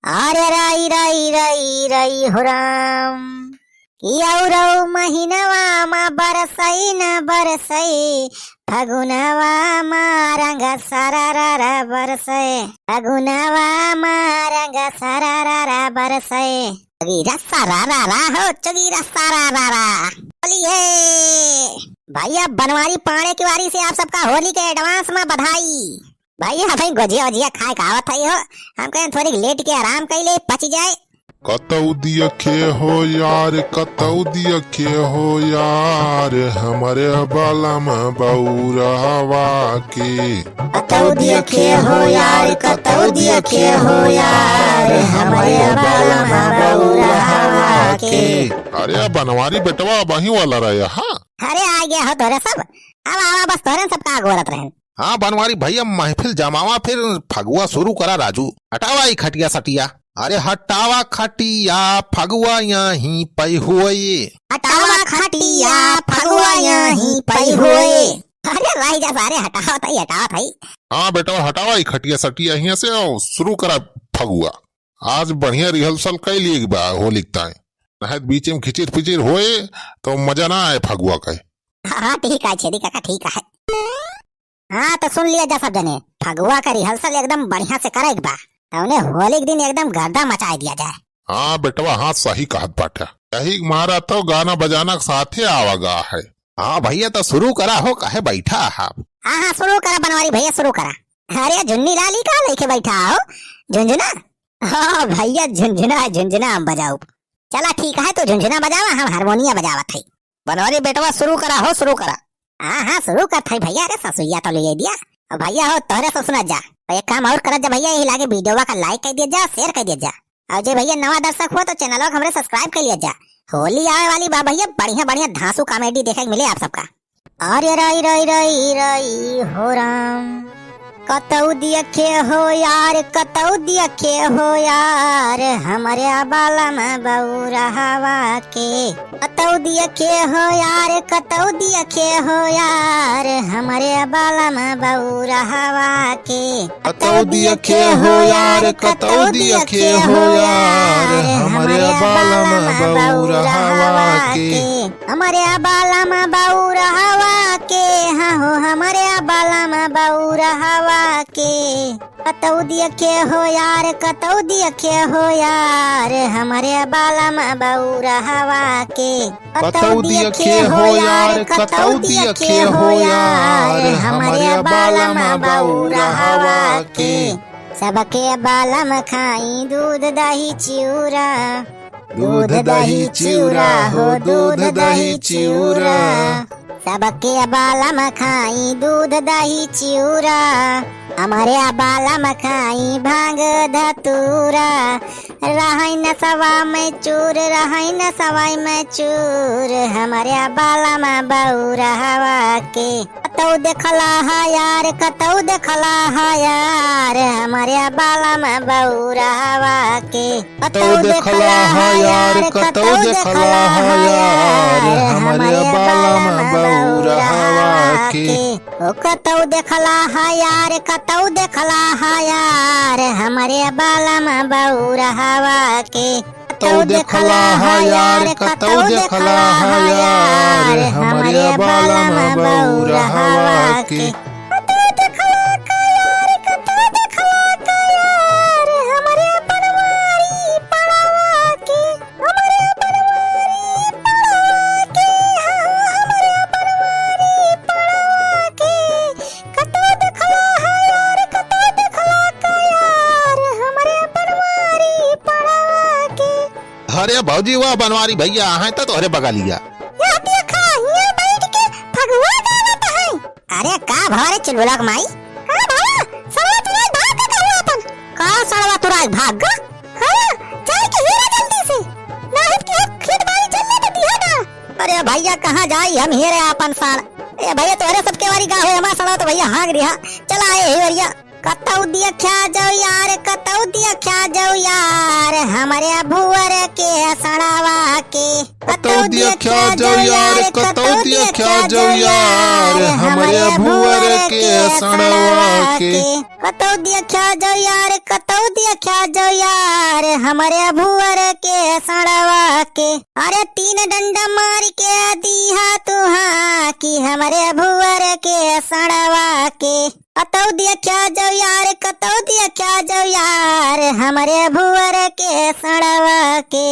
अरे राई राई राई राई हो राम किया महीनवा मा बरसई न बरसई फगुनवा मा रंग सरारा बरसे फगुनवा मा रंग सरारा बरसे चगीरा सरारा हो चगीरा सरारा बोलिए भैया बनवारी पाने की वारी से आप सबका होली के एडवांस में बधाई। भैया भाई गुजिया उजिया खाए खावत है हो हम कहें थोड़ी लेट के आराम कैले पच जाए। कतौ दियखे हो यार कतौ दियखे हो यार हमारे बालम बौरहवा के कतौ दियखे हो यार कतौ दियखे हो यार हमारे बालम बौरहवा के। अरे बनवारी बेटवा वही वाला रहे। हाँ अरे आ गया हो तोरे सब अब आवा बस तोरे सबका गोरत रहे। हाँ बनवारी भैया महफिल जमावा फिर फगुआ शुरू करा राजू। हटावा ही खटिया सटिया। अरे हटावा खटिया फगुआ यहीं पई हुए हटावा खटिया फगुआ यहीं पई हुए। अरे भाई जा सारे हटाओ थई हटाओ थई। हाँ बेटा हटावा ही खटिया सटिया यहाँ से और शुरू करा फगुआ। आज बढ़िया रिहर्सल कर लिए बा हो लिखता है नहत बीच में खिचिर पिचिर होए तो मजा ना आए फगुआ का। हाँ ठीक है छेदी काका ठीक है। हाँ तो सुन लिया जा सब जने फगुआ का रिहर्सल एकदम बढ़िया से करे बा उन्हें होली के दिन एकदम गर्दा मचाई दिया जाए। हाँ बेटवा हाँ सही कहत बाटा यही मारा तो गाना बजाना साथे आवागा है। हाँ भैया तो शुरू करा हो काहे बैठा है। हाँ हाँ शुरू करा बनवारी भैया शुरू करा। अरे झुन्नी लाली का लेके बैठा हो झुंझुना। हाँ भैया झुंझुना हम बजाऊ। चला ठीक है तो झुंझुना बजावा हम हारमोनिया बजावत है। बनवारी बेटवा शुरू करा हो शुरू करा। हाँ हाँ शुरू कर थई भैया। अरे ससुइया तो ले दिया भैया हो तोहरे से सुना जा एक काम और कर जा भैया यही लागे वीडियो का लाइक कर दिया जा शेयर कर दिया जा और जो भैया नवा दर्शक हुआ तो चैनल को हमरे सब्सक्राइब कर लिया जा। होली आने वाली बा भैया बढ़िया बढ़िया धांसू कॉमेडी देखने को मिले आप सबका। अरे रई रई रई रई हो राम कतौ दियखे हो यार कतौ दियखे हो यार हमारे बाला में बौरहवा के कतौ दियखे हो यार कतौ दियखे हो यार हमारे बाला में बौरहवा के कतौ दियखे हो यार कतौ दियखे हो यार हमारे बाला में बौरहवा के हमारे बाला में बौरहवा के। हाँ हो हमारे बाला में बौरहवा के कतौ दियखे हो यार कतौ दियखे हो यार हमारे बाला में बौरहवा के कतौ दियखे हो यार कतौ दियखे हो यार हमारे बाला में बौरहवा के। सबके बाला में खाई दूध दही चिउरा दूध दही चिउरा हो दूध दही चिउरा। सबके बाला में खाई दूध दही चिउरा हमारे बाला में खाई भांग धतूरा रहई न सवा में चूर रहई न सवाई में चूर हमारे बाला में बौरहवा के कतौ देखला हा यार कतौ देखला हा यार हमारे बाला में बौरहवा के कतौ देखला हा यार कतौ देखला हा यार हमारे बाला में बौरहवा के। ओ कतौ देखला हा यार कतौ देखला हा यार हमारे बाला में बौरहवा के कतौ देखला हा यार कतौ देखला हा यार हमारे बाला में बौरहवा के। अरे भौजी वाह बनवारी भैया है तो तोहरे बगा लिया। अरे का भरे चुलबुलक माई का सड़वा तुराज भाग गा। हां चल के हीरा जल्दी से नहीं के खेत बाड़ी चलने देती है ना। अरे भैया कहां जाई हम हीरे अपन साल ए भैया तोरे सबके वारी गा होए हमार सड़ा तो भैया हाग रिहा चला ए हेवरिया कतौ दियख्या जाओ यार कतौ दियख्या जाओ यार हमारे भुवर के सड़ावा के कतौ दियख्या जाओ यार कतौ दियख्या जाओ यार हमारे भुवर के सड़ावा के कतौ दियख्या जाओ यार कतौ दियख्या जाओ यार हमारे भुवर के सड़वा के। अरे 3 डंडा मार के दिया तुहा कि हमारे भुवर के सड़वा के। कतौ दिया क्या जाओ यार, कतौ दिया क्या जाओ यार, हमारे भुवर के सड़वा के।